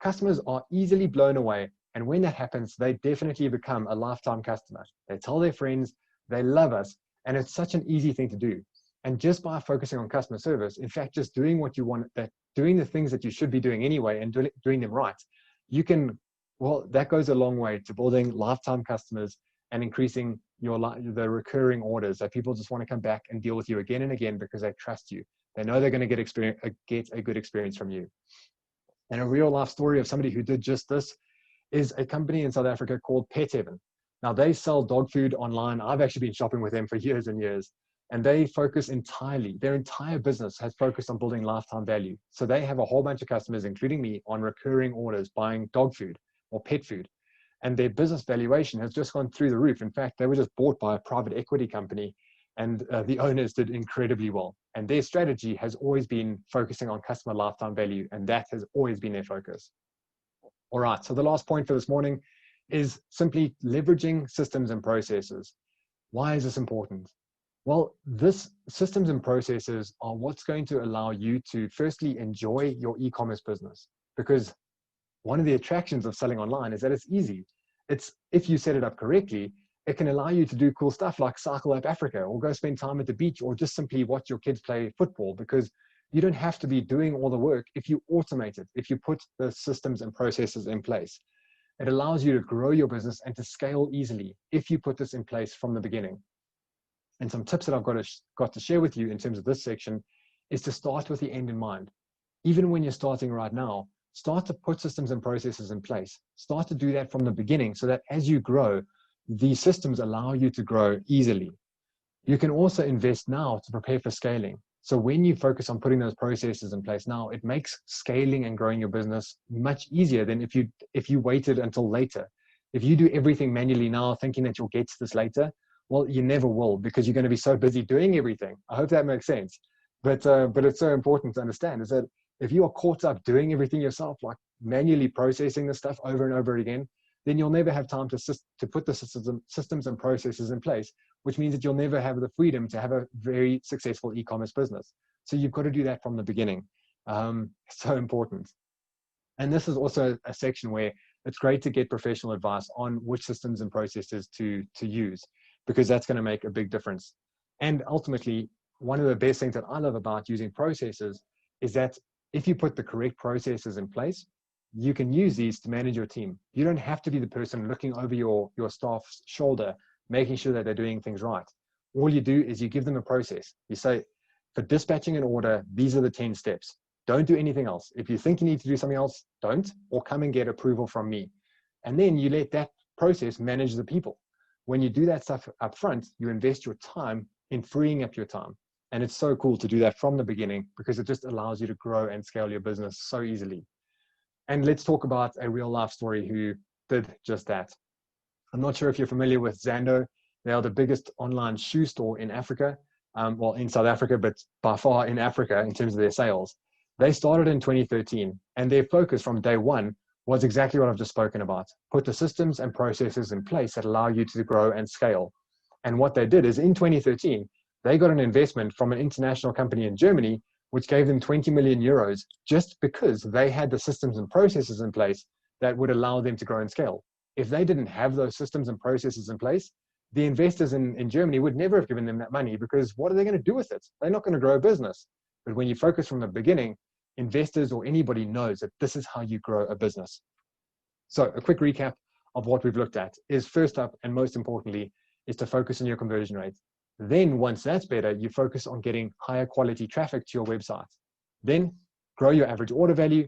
customers are easily blown away. And when that happens, they definitely become a lifetime customer. They tell their friends, they love us, and it's such an easy thing to do. And just by focusing on customer service, in fact, just doing what you want, doing the things that you should be doing anyway and doing them right, that goes a long way to building lifetime customers and increasing the recurring orders, that people just want to come back and deal with you again and again because they trust you. They know they're going to get a good experience from you. And a real life story of somebody who did just this is a company in South Africa called Pet Heaven. Now, they sell dog food online. I've actually been shopping with them for years and years. And they focus their entire business has focused on building lifetime value. So they have a whole bunch of customers, including me, on recurring orders, buying dog food or pet food. And their business valuation has just gone through the roof. In fact, they were just bought by a private equity company, and the owners did incredibly well. And their strategy has always been focusing on customer lifetime value, and that has always been their focus. All right, so the last point for this morning is simply leveraging systems and processes. Why is this important? Well, systems and processes are what's going to allow you to firstly enjoy your e-commerce business, because one of the attractions of selling online is that it's easy. If you set it up correctly, it can allow you to do cool stuff like cycle up Africa or go spend time at the beach or just simply watch your kids play football, because you don't have to be doing all the work if you automate it, if you put the systems and processes in place. It allows you to grow your business and to scale easily if you put this in place from the beginning. And some tips that I've got to share with you in terms of this section is to start with the end in mind. Even when you're starting right now, start to put systems and processes in place. Start to do that from the beginning so that as you grow, these systems allow you to grow easily. You can also invest now to prepare for scaling. So when you focus on putting those processes in place now, it makes scaling and growing your business much easier than if you waited until later. If you do everything manually now, thinking that you'll get to this later, well, you never will, because you're going to be so busy doing everything. I hope that makes sense. But it's so important to understand is that if you are caught up doing everything yourself, like manually processing the stuff over and over again, then you'll never have time to put the systems and processes in place, which means that you'll never have the freedom to have a very successful e-commerce business. So you've got to do that from the beginning. So important. And this is also a section where it's great to get professional advice on which systems and processes to use, because that's going to make a big difference. And ultimately, one of the best things that I love about using processes is that if you put the correct processes in place, you can use these to manage your team. You don't have to be the person looking over your staff's shoulder, making sure that they're doing things right. All you do is you give them a process. You say, for dispatching an order, these are the 10 steps. Don't do anything else. If you think you need to do something else, don't, or come and get approval from me. And then you let that process manage the people. When you do that stuff up front, you invest your time in freeing up your time. And it's so cool to do that from the beginning because it just allows you to grow and scale your business so easily. And let's talk about a real life story who did just that. I'm not sure if you're familiar with Zando. They are the biggest online shoe store in Africa, well, in South Africa, but by far in Africa in terms of their sales. They started in 2013, and their focus from day one was exactly what I've just spoken about. Put the systems and processes in place that allow you to grow and scale. And what they did is in 2013, they got an investment from an international company in Germany, which gave them 20 million euros just because they had the systems and processes in place that would allow them to grow and scale. If they didn't have those systems and processes in place, the investors in Germany would never have given them that money because what are they going to do with it? They're not going to grow a business. But when you focus from the beginning, investors or anybody knows that this is how you grow a business. So a quick recap of what we've looked at is first up, and most importantly, is to focus on your conversion rate. Then once that's better, you focus on getting higher quality traffic to your website. Then grow your average order value,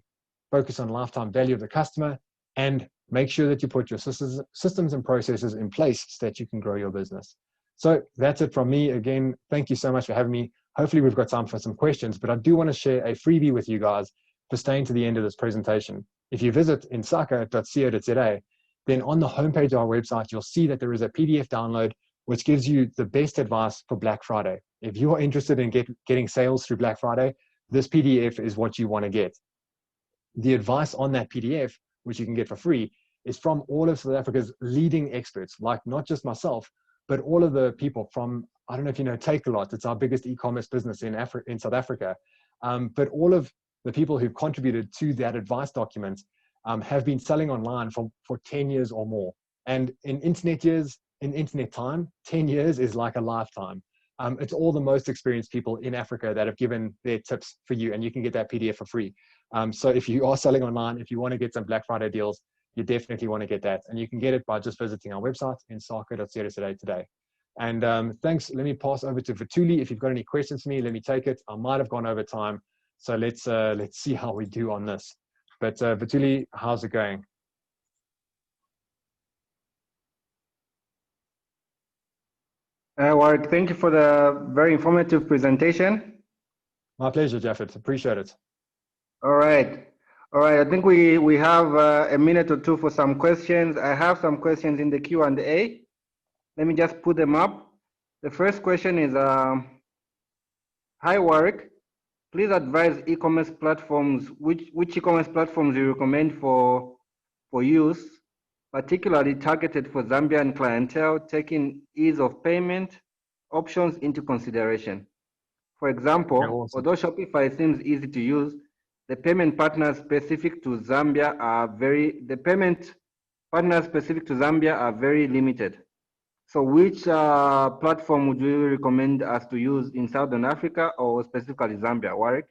focus on lifetime value of the customer, and make sure that you put your systems and processes in place so that you can grow your business. So that's it from me. Again, thank you so much for having me. Hopefully we've got time for some questions, but I do want to share a freebie with you guys for staying to the end of this presentation. If you visit insaka.co.za, then on the homepage of our website, you'll see that there is a PDF download which gives you the best advice for Black Friday. If you are interested in getting sales through Black Friday, this PDF is what you want to get. The advice on that PDF, which you can get for free, is from all of South Africa's leading experts, like not just myself, but all of the people from, I don't know if you know Takealot, it's our biggest e-commerce business in South Africa. But all of the people who've contributed to that advice document have been selling online for 10 years or more. And in internet time, 10 years is like a lifetime. It's all the most experienced people in Africa that have given their tips for you, and you can get that PDF for free. So if you are selling online, if you want to get some Black Friday deals, you definitely want to get that. And you can get it by just visiting our website, insaka.co.za today. And thanks. Let me pass over to Vituli. If you've got any questions for me, let me take it. I might have gone over time. So let's see how we do on this. But Vituli, how's it going? Warrick, thank you for the very informative presentation. My pleasure, Jaffet. Appreciate it. All right. I think we have a minute or two for some questions. I have some questions in the Q&A. Let me just put them up. The first question is, hi Warrick, please advise e-commerce platforms, which e-commerce platforms you recommend for use, particularly targeted for Zambian clientele, taking ease of payment options into consideration. For example, Yeah, awesome. although Shopify seems easy to use, the payment partners specific to Zambia are very limited. So which platform would you recommend us to use in Southern Africa or specifically Zambia, Warrick?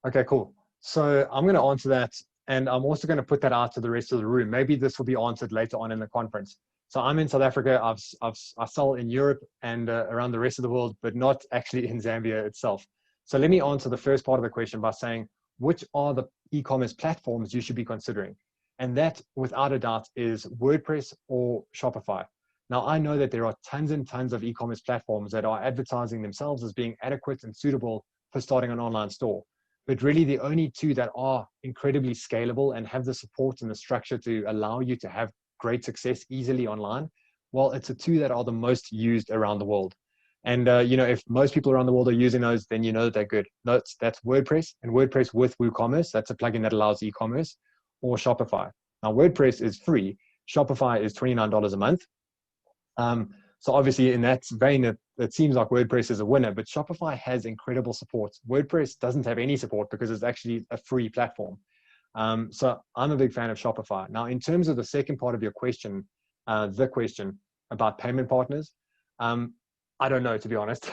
Okay, cool. So I'm going to answer that, and I'm also going to put that out to the rest of the room. Maybe this will be answered later on in the conference. So I'm in South Africa. I sell in Europe and around the rest of the world, but not actually in Zambia itself. So let me answer the first part of the question by saying, which are the e-commerce platforms you should be considering? And that, without a doubt, is WordPress or Shopify. Now, I know that there are tons and tons of e-commerce platforms that are advertising themselves as being adequate and suitable for starting an online store. But really, the only two that are incredibly scalable and have the support and the structure to allow you to have great success easily online, well, it's the two that are the most used around the world. And if most people around the world are using those, then you know that they're good. No, that's WordPress, and WordPress with WooCommerce. That's a plugin that allows e-commerce, or Shopify. Now, WordPress is free. Shopify is $29 a month. So obviously, in that vein, it seems like WordPress is a winner, but Shopify has incredible support. WordPress doesn't have any support because it's actually a free platform. So I'm a big fan of Shopify. Now, in terms of the second part of your question, the question about payment partners, I don't know, to be honest,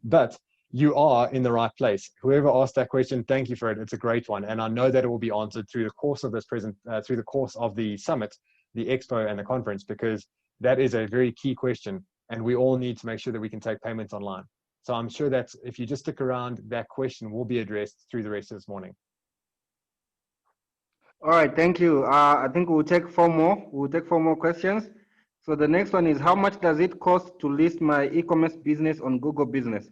but you are in the right place. Whoever asked that question, thank you for it. It's a great one. And I know that it will be answered through the course of this through the course of the summit, the expo and the conference, because that is a very key question. And we all need to make sure that we can take payments online. So I'm sure that if you just stick around, that question will be addressed through the rest of this morning. All right, thank you. I think we'll take four more. We'll take four more questions. So the next one is, how much does it cost to list my e-commerce business on Google Business?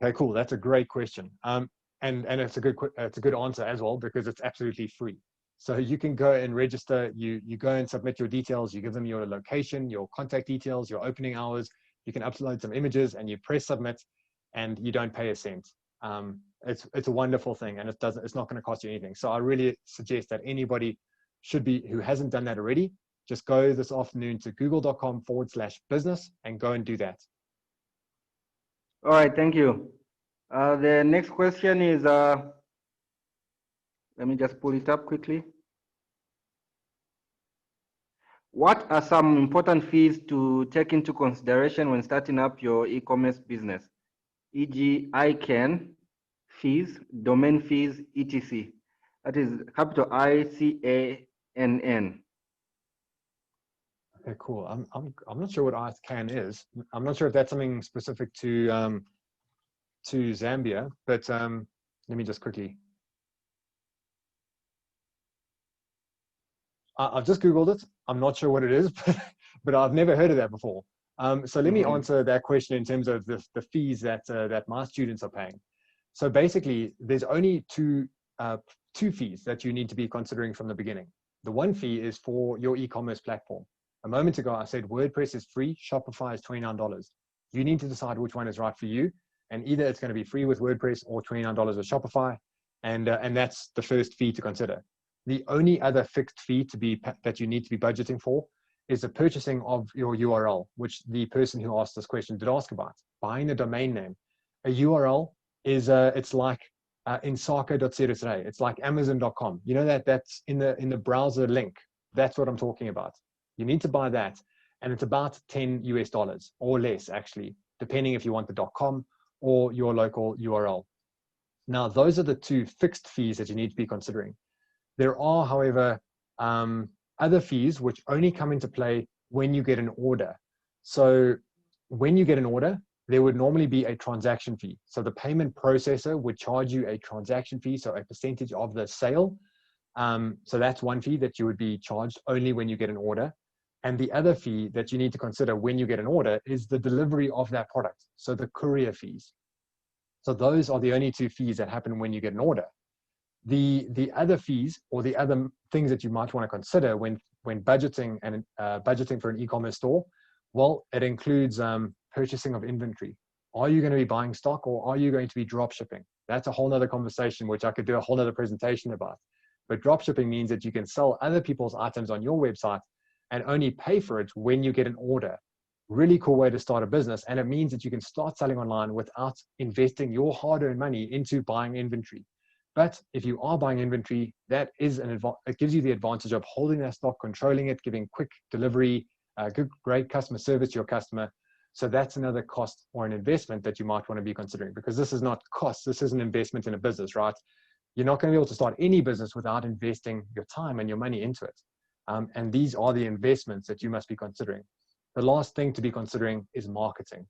Okay, cool. That's a great question. And it's a good answer as well, because it's absolutely free. So you can go and register, you go and submit your details, you give them your location, your contact details, your opening hours, you can upload some images and you press submit and you don't pay a cent. It's a wonderful thing, and it's not going to cost you anything. So I really suggest that anybody who hasn't done that already, just go this afternoon to google.com/business and go and do that. All right, thank you. The next question is, let me just pull it up quickly. What are some important fees to take into consideration when starting up your e-commerce business, e.g. ICANN fees, domain fees, etc.? That is capital ICANN. Okay, cool. I'm not sure what ICANN is. I'm not sure if that's something specific to Zambia, but let me just quickly. I've just Googled it. I'm not sure what it is, but I've never heard of that before. So let me answer that question in terms of the fees that my students are paying. So basically, there's only two fees that you need to be considering from the beginning. The one fee is for your e-commerce platform. A moment ago, I said WordPress is free, Shopify is $29. You need to decide which one is right for you, and either it's going to be free with WordPress or $29 with Shopify, and that's the first fee to consider. The only other fixed fee that you need to be budgeting for is the purchasing of your URL, which the person who asked this question did ask about. Buying a domain name. A URL is it's like Insaka.co.za. It's like Amazon.com. You know that's in the browser link. That's what I'm talking about. You need to buy that, and it's about $10 US or less, actually, depending if you want the .com or your local URL. Now, those are the two fixed fees that you need to be considering. There are, however, other fees which only come into play when you get an order. So when you get an order, there would normally be a transaction fee. So the payment processor would charge you a transaction fee, so a percentage of the sale. So that's one fee that you would be charged only when you get an order. And the other fee that you need to consider when you get an order is the delivery of that product, so the courier fees. So those are the only two fees that happen when you get an order. The other fees, or the other things that you might want to consider when budgeting and budgeting for an e-commerce store, well, it includes purchasing of inventory. Are you going to be buying stock, or are you going to be drop shipping? That's a whole nother conversation, which I could do a whole nother presentation about. But drop shipping means that you can sell other people's items on your website and only pay for it when you get an order. Really cool way to start a business, and it means that you can start selling online without investing your hard-earned money into buying inventory. But if you are buying inventory, that is it gives you the advantage of holding that stock, controlling it, giving quick delivery, great customer service to your customer. So that's another cost or an investment that you might want to be considering, because this is not cost, this is an investment in a business, right? You're not going to be able to start any business without investing your time and your money into it. And these are the investments that you must be considering. The last thing to be considering is marketing.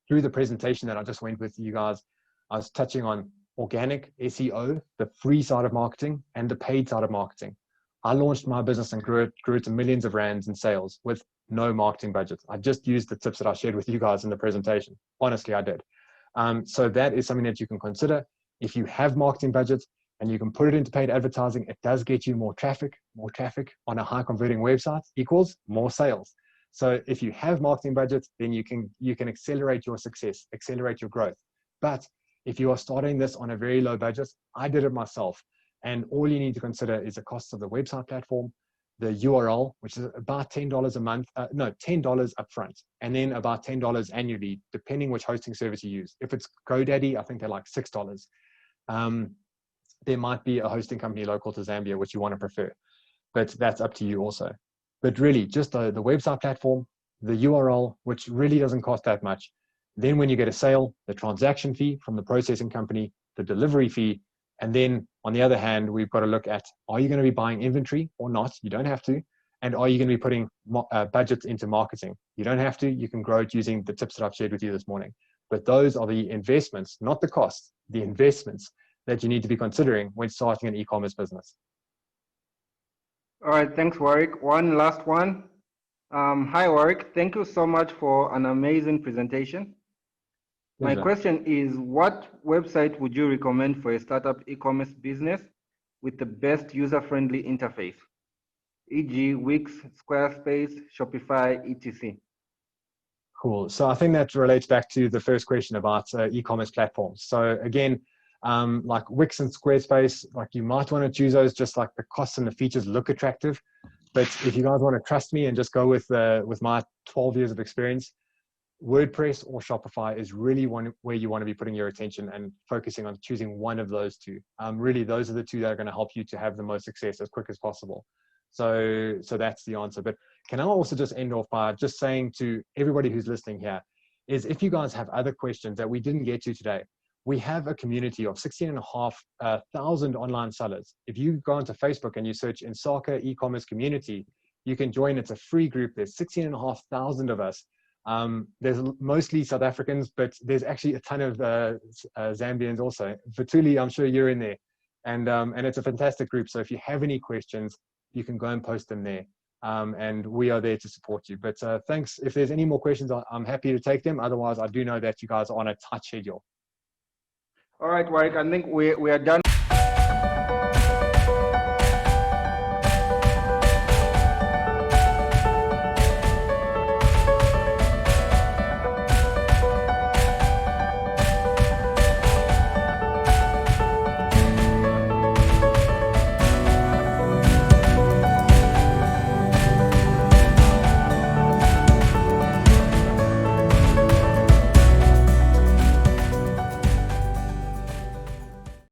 Through the presentation that I just went with you guys, I was touching on organic SEO, the free side of marketing, and the paid side of marketing. I launched my business and grew it to millions of rands in sales with no marketing budget. I just used the tips that I shared with you guys in the presentation. Honestly, I did. So that is something that you can consider. If you have marketing budget and you can put it into paid advertising, it does get you more traffic. More traffic on a high converting website equals more sales. So if you have marketing budgets, then you can accelerate your success, accelerate your growth. But if you are starting this on a very low budget, I did it myself. And all you need to consider is the cost of the website platform, the URL, which is about $10 a month, $10 upfront, and then about $10 annually, depending which hosting service you use. If it's GoDaddy, I think they're like $6. There might be a hosting company local to Zambia, which you want to prefer, but that's up to you also. But really, just the website platform, the URL, which really doesn't cost that much. Then when you get a sale, the transaction fee from the processing company, the delivery fee, and then on the other hand, we've got to look at, are you going to be buying inventory or not? You don't have to. And are you going to be putting budgets into marketing? You don't have to. You can grow it using the tips that I've shared with you this morning. But those are the investments, not the costs, the investments that you need to be considering when starting an e-commerce business. All right, thanks, Warrick. One last one. Hi, Warrick. Thank you so much for an amazing presentation. My Pleasure. question is, what website would you recommend for a startup e-commerce business with the best user-friendly interface, e.g. Wix, Squarespace, Shopify, etc.? Cool. So I think that relates back to the first question about e-commerce platforms. So again, like Wix and Squarespace, like you might want to choose those just like the costs and the features look attractive. But if you guys want to trust me and just go with my 12 years of experience, WordPress or Shopify is really where you want to be putting your attention and focusing on choosing one of those two. Really, those are the two that are going to help you to have the most success as quick as possible. So that's the answer. But can I also just end off by just saying to everybody who's listening here is if you guys have other questions that we didn't get to today, we have a community of 16,500 online sellers. If you go onto Facebook and you search Insaka e-commerce community, you can join. It's a free group. There's 16,500 of us. There's mostly South Africans, but there's actually a ton of Zambians also. Vatuli, I'm sure you're in there. And it's a fantastic group. So if you have any questions, you can go and post them there. And we are there to support you. But thanks. If there's any more questions, I'm happy to take them. Otherwise, I do know that you guys are on a tight schedule. All right, Warrick, I think we are done.